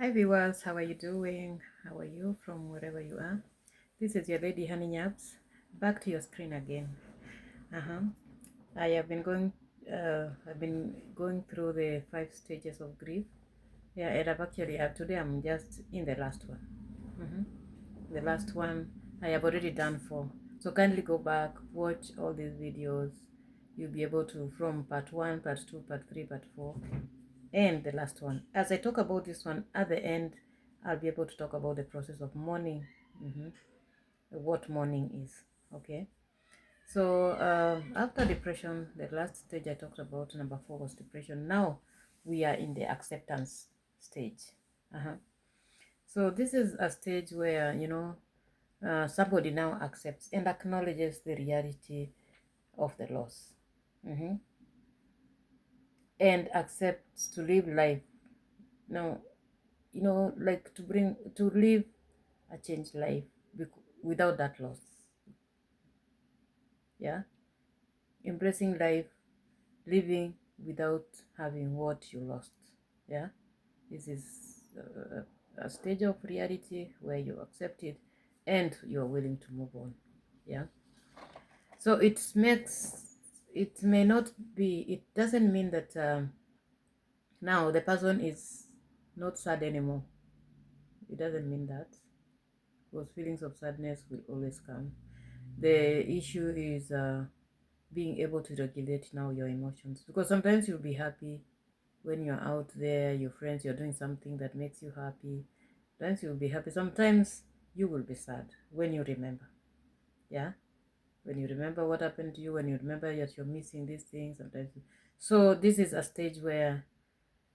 Hi viewers, how are you doing? How are you from wherever you are? This is your lady Honeynyabbs. Back to your screen again. Uh-huh. I have been going I've been going through the 5 stages of grief. Yeah, and I've actually today I'm just in the last one. The last one I have already done 4. So kindly go back, watch all these videos. You'll be able to from part 1, part 2, part 3, part 4. And the last one. As I talk about this one, at the end, I'll be able to talk about the process of mourning, what mourning is. Okay. So after depression, the last stage I talked about, number 4, was depression. Now we are in the acceptance stage. Uh-huh. So this is a stage where somebody now accepts and acknowledges the reality of the loss, mm-hmm, and accepts to live life now, like to live a changed life without that loss. Yeah, embracing life, living without having what you lost. Yeah, this is a stage of reality where you accept it and you're willing to move on. Yeah, so it may not be, it doesn't mean that now the person is not sad anymore. It doesn't mean that, because feelings of sadness will always come. The issue is being able to regulate now your emotions, because sometimes you'll be happy when you're out there, your friends, you're doing something that makes you happy. Sometimes you'll be happy, sometimes you will be sad when you remember. Yeah, when you remember what happened to you, when you remember that you're missing these things sometimes. So this is a stage where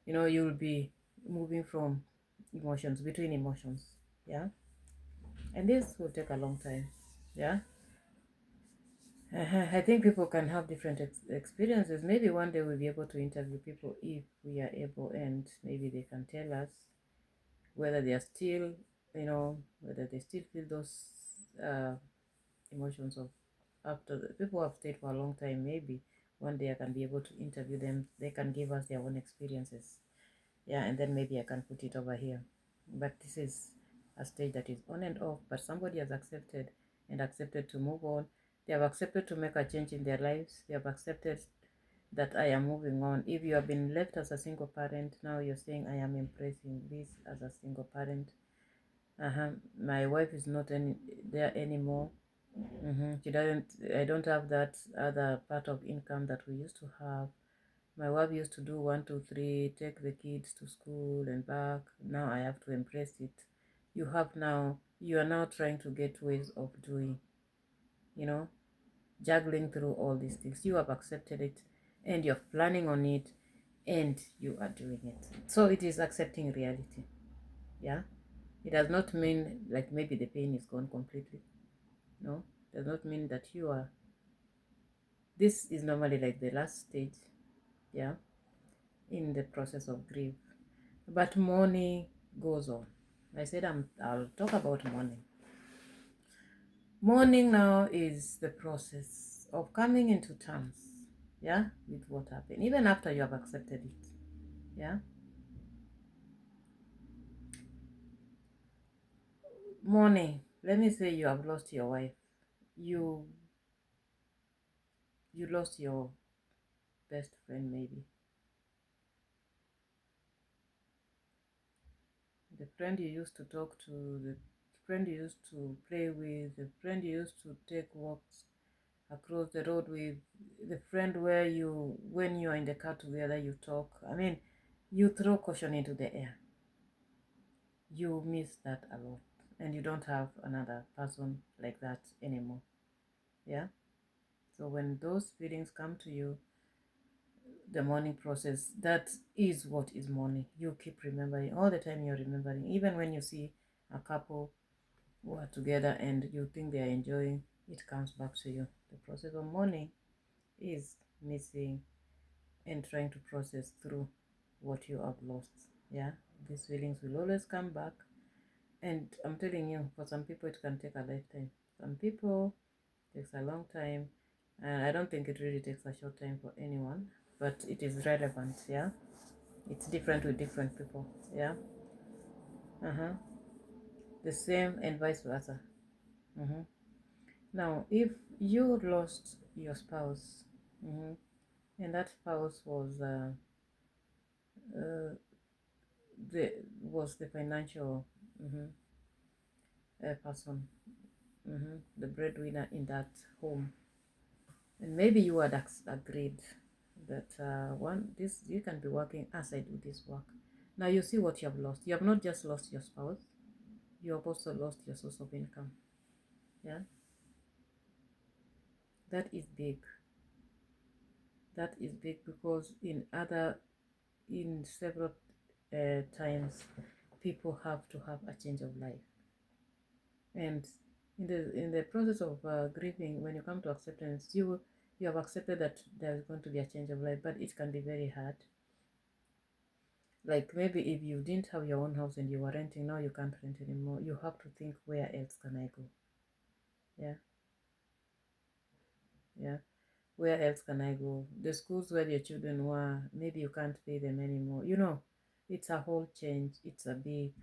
you'll be moving from emotions, between emotions. Yeah, and this will take a long time. Yeah. I think people can have different experiences. Maybe one day we'll be able to interview people if we are able, and maybe they can tell us whether they are still, whether they still feel those uh, emotions of after the people who have stayed for a long time. Maybe one day I can be able to interview them. They can give us their own experiences. Yeah, and then maybe I can put it over here. But this is a stage that is on and off, but somebody has accepted and accepted to move on. They have accepted to make a change in their lives. They have accepted that I am moving on. If you have been left as a single parent, now you're saying I am embracing this as a single parent. My wife is not there anymore. She doesn't. I don't have that other part of income that we used to have. My wife used to do 1, 2, 3, take the kids to school and back. Now I have to embrace it. You are now trying to get ways of doing, you know, juggling through all these things. You have accepted it and you're planning on it and you are doing it. So it is accepting reality. Yeah. It does not mean like maybe the pain is gone completely. No, it does not mean that you are. This is normally like the last stage. Yeah. In the process of grief. But mourning goes on. I said I'll talk about mourning. Mourning now is the process of coming into terms, yeah, with what happened, even after you have accepted it. Yeah. Mourning. Let me say you have lost your wife. You you lost your best friend, maybe. The friend you used to talk to, the friend you used to play with, the friend you used to take walks across the road with, the friend where when you're in the car together, you talk. I mean, you throw caution into the air. You miss that a lot, and you don't have another person like that anymore. Yeah. So when those feelings come to you, the mourning process, that is what is mourning. You keep remembering all the time. You're remembering, even when you see a couple who are together and you think they are enjoying, it comes back to you. The process of mourning is missing and trying to process through what you have lost. Yeah, these feelings will always come back. And I'm telling you, for some people, it can take a lifetime. Some people, it takes a long time. And I don't think it really takes a short time for anyone, but it is relevant. Yeah, it's different with different people. Yeah. Uh-huh. The same and vice versa. Mm-hmm. Now, if you lost your spouse, mm-hmm, and that spouse uh, the was the financial, mm-hmm, person, mm-hmm, the breadwinner in that home, and maybe you had agreed that one this you can be working as I do this work. Now you see what you have lost. You have not just lost your spouse, you have also lost your source of income. Yeah, that is big. That is big because in several times people have to have a change of life, and in the process of grieving, when you come to acceptance, you have accepted that there's going to be a change of life, but it can be very hard. Like maybe if you didn't have your own house and you were renting, now you can't rent anymore. You have to think, where else can I go? Yeah, yeah. Where else can I go? The schools where your children were, maybe you can't pay them anymore. It's a whole change. It's a big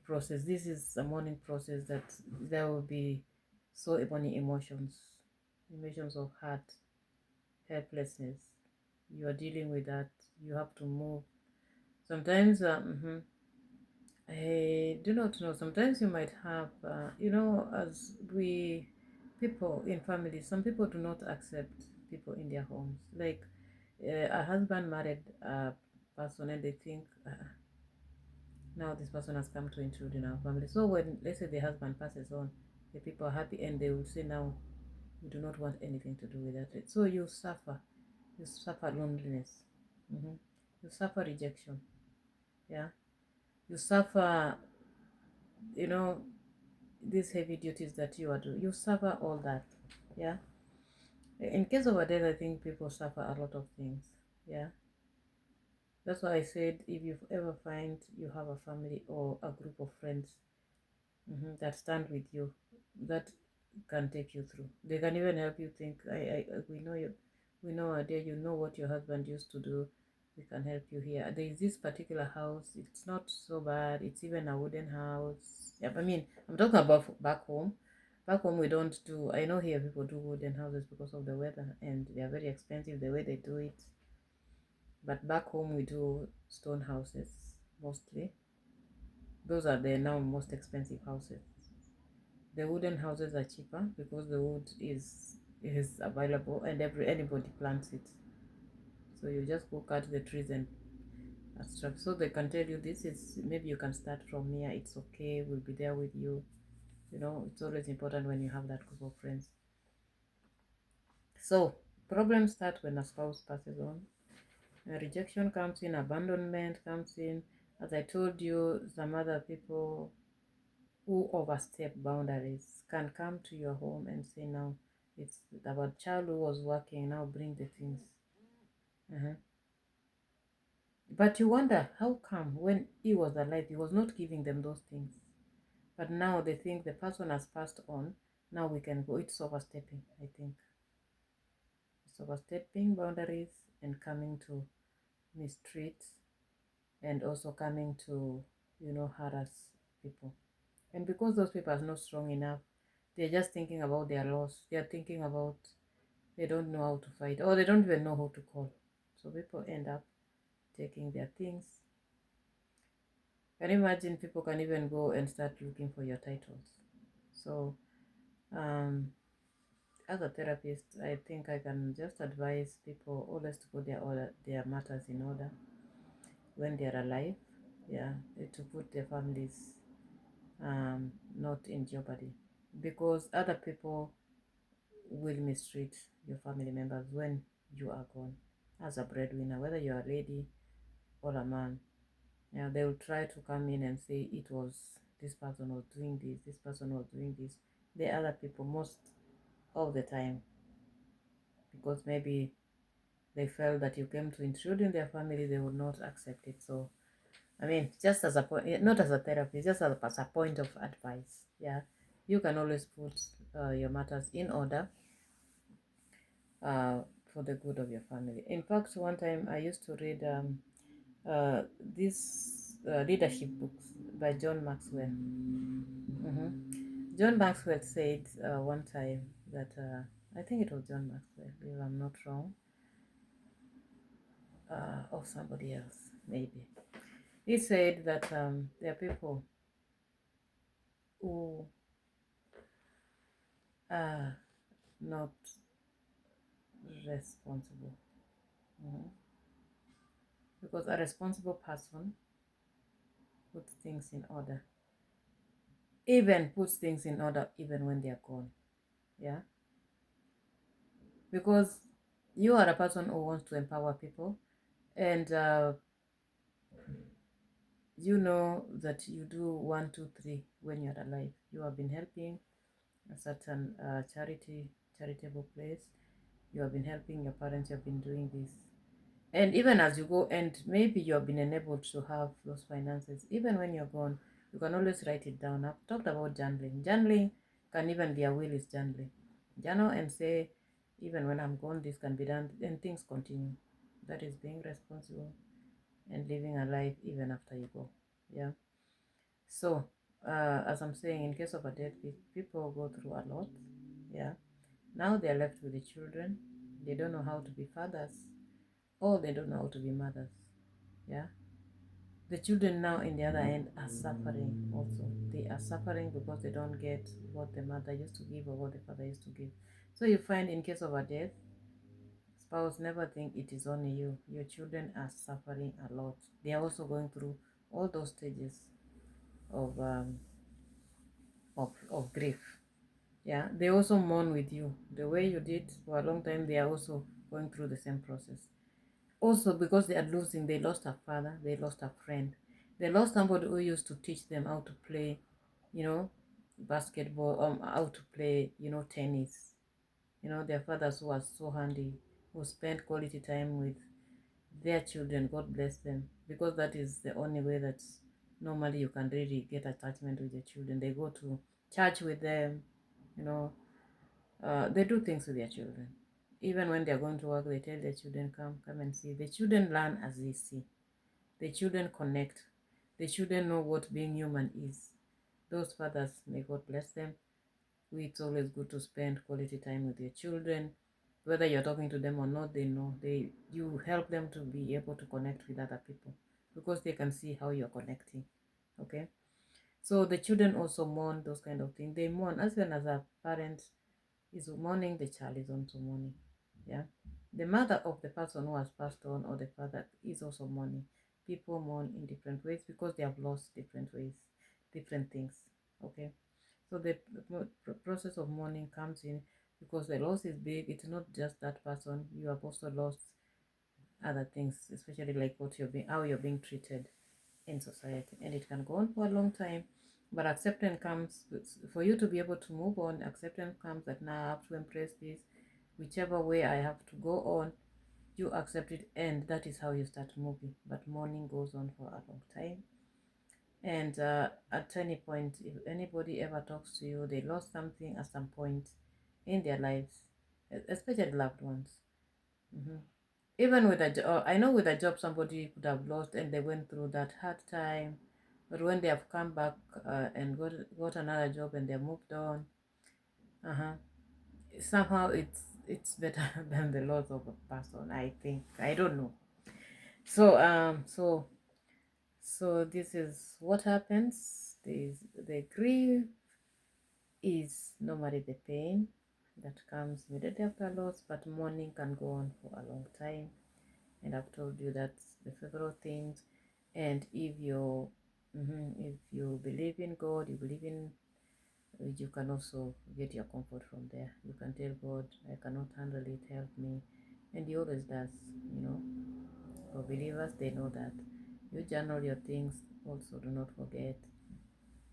process. This is a mourning process that there will be so many emotions of hurt, helplessness. You are dealing with that. You have to move. Sometimes, I do not know. Sometimes you might have, as we people in families, some people do not accept people in their homes. Like a husband married a person and they think, now this person has come to intrude in our family. So when, let's say, the husband passes on, the people are happy and they will say, now we do not want anything to do with that. So you suffer loneliness, hmm you suffer rejection, yeah, you suffer, you know, these heavy duties that you are doing. You suffer all that, yeah. In case of a death, I think people suffer a lot of things, yeah. That's why I said if you ever find you have a family or a group of friends, that stand with you, that can take you through. They can even help you think. We know you, we know, dear, you know what your husband used to do. We can help you here. There is this particular house. It's not so bad. It's even a wooden house. Yeah, I mean, I'm talking about back home. Back home, we don't do. I know here people do wooden houses because of the weather, and they are very expensive the way they do it. But back home, we do stone houses mostly. Those are the now most expensive houses. The wooden houses are cheaper because the wood is available and anybody plants it. So you just go cut the trees and extract. So they can tell you, this is, maybe you can start from here. It's okay. We'll be there with you. It's always important when you have that group of friends. So problems start when a spouse passes on. Rejection comes in. Abandonment comes in. As I told you, some other people who overstep boundaries can come to your home and say, now it's our child who was working, now bring the things. uh But you wonder, how come when he was alive he was not giving them those things, but now they think the person has passed on, now we can go. It's overstepping. I think it's overstepping boundaries and coming to mistreat, and also coming to, harass people. And because those people are not strong enough, they're just thinking about their loss. They're thinking about, they don't know how to fight, or they don't even know who to call. So people end up taking their things. Can you imagine, people can even go and start looking for your titles? So, um, as a therapist, I think I can just advise people always to put their matters in order when they're alive. Yeah, to put their families not in jeopardy, because other people will mistreat your family members when you are gone. As a breadwinner, whether you're a lady or a man, they will try to come in and say, it was this person was doing this person was doing this. The other people, most of the time, because maybe they felt that you came to intrude in their family, they would not accept it. So, I mean, just as a point, not as a therapist, just as a point of advice. Yeah, you can always put your matters in order uh, for the good of your family. In fact, one time I used to read this leadership books by John Maxwell. John Maxwell said one time that I think it was John Maxwell, if I'm not wrong, or somebody else, maybe. He said that there are people who are not responsible. Mhm. Because a responsible person puts things in order, even puts things in order even when they are gone. Yeah. Because you are a person who wants to empower people, and you know that you do one, two, three when you're alive. You have been helping a certain charitable place. You have been helping your parents. You have been doing this, and even as you go, and maybe you have been enabled to have those finances. Even when you're gone, you can always write it down. I've talked about journaling. Journaling can even be a will is journaling. Journal and say, even when I'm gone, this can be done, and things continue. That is being responsible and living a life even after you go. Yeah. So, as I'm saying, in case of a death, people go through a lot. Yeah. Now they're left with the children. They don't know how to be fathers, or they don't know how to be mothers. Yeah. The children now, in the other end, are suffering also. They are suffering because they don't get what the mother used to give or what the father used to give. So you find, in case of a death, spouse never think it is only you. Your children are suffering a lot. They are also going through all those stages of of grief. Yeah, they also mourn with you the way you did for a long time. They are also going through the same process. Also, because they are losing, they lost a father, they lost a friend, they lost somebody who used to teach them how to play, you know, basketball, how to play, tennis. Their fathers who are so handy, who spend quality time with their children. God bless them, because that is the only way that normally you can really get attachment with your children. They go to church with them, you know, they do things with their children. Even when they're going to work, they tell their children, come and see. The children learn as they see. The children connect. The children know what being human is. Those fathers, may God bless them. It's always good to spend quality time with your children. Whether you're talking to them or not, they know. You help them to be able to connect with other people, because they can see how you're connecting. Okay? So the children also mourn those kind of things. They mourn as well as a parent is mourning, the child is also mourning. Yeah. The mother of the person who has passed on, or the father, is also mourning. People mourn in different ways because they have lost different ways, different things. Okay. So the process of mourning comes in because the loss is big. It's not just that person. You have also lost other things, especially like how you're being treated in society, and it can go on for a long time. But acceptance comes for you to be able to move on. Acceptance comes that now I have to embrace this, whichever way I have to go on. You accept it, and that is how you start moving. But mourning goes on for a long time, and at any point, if anybody ever talks to you, they lost something at some point in their lives, especially loved ones. Mhm. Even with a job, I know with a job somebody could have lost and they went through that hard time, but when they have come back and got another job and they moved on, uh-huh, somehow it's better than the loss of a person. I think, I don't know. So this is what happens. The grief is normally the pain that comes immediately after loss, but mourning can go on for a long time. And I've told you that's the several things. And if you believe in God, you believe in, you can also get your comfort from there. You can tell God, I cannot handle it, help me. And He always does. For believers, they know that. You journal your things. Also, do not forget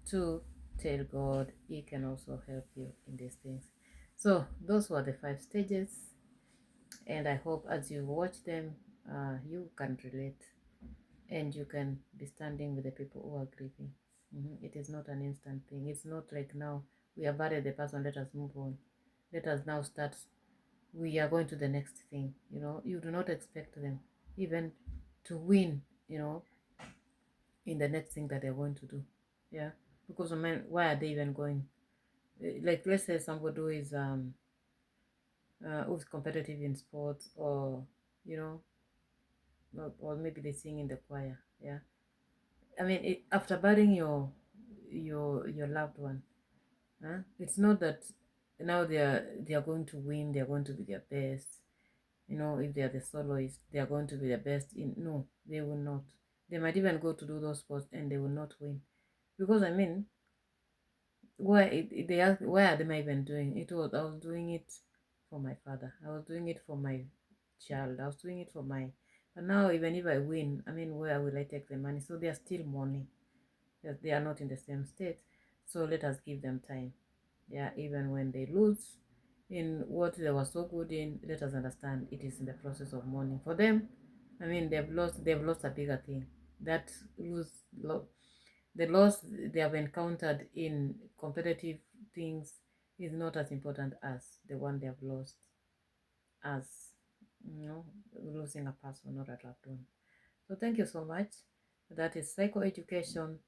to tell God. He can also help you in these things. So those were the 5 stages, and I hope as you watch them, you can relate, and you can be standing with the people who are grieving. It is not an instant thing. It's not like now we have buried the person, let us move on. Let us now start. We are going to the next thing. You do not expect them even to win, in the next thing that they're going to do. Yeah, because I mean, why are they even going? Like, let's say somebody who's competitive in sports, or you know, or maybe they sing in the choir. Yeah, I mean, after burying your loved one, huh? It's not that now they are going to win. They are going to be their best. You know, if they are the soloist, they are going to be the best in. No, they will not. They might even go to do those sports and they will not win, because I mean, they ask, why are they even doing it? Was I was doing it for my father. I was doing it for my child. I was doing it for my. But now, even if I win, I mean, where will I take the money? So they are still mourning. They are not in the same state. So let us give them time. Yeah, even when they lose in what they were so good in, let us understand it is in the process of mourning. For them, I mean, they've lost a bigger thing. That lose lo- the loss they have encountered in competitive things is not as important as the one they have lost, as you know, losing a person or a loved one. So thank you so much. That is psychoeducation.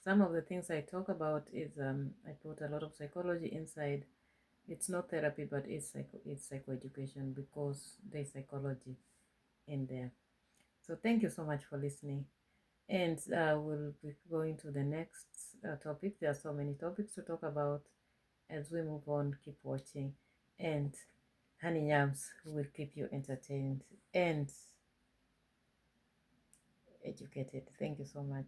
Some of the things I talk about is I put a lot of psychology inside. It's not therapy, but it's psychoeducation, because there's psychology in there. So thank you so much for listening. And we'll be going to the next topic. There are so many topics to talk about. As we move on, keep watching. And Honeynyabbs will keep you entertained and educated. Thank you so much.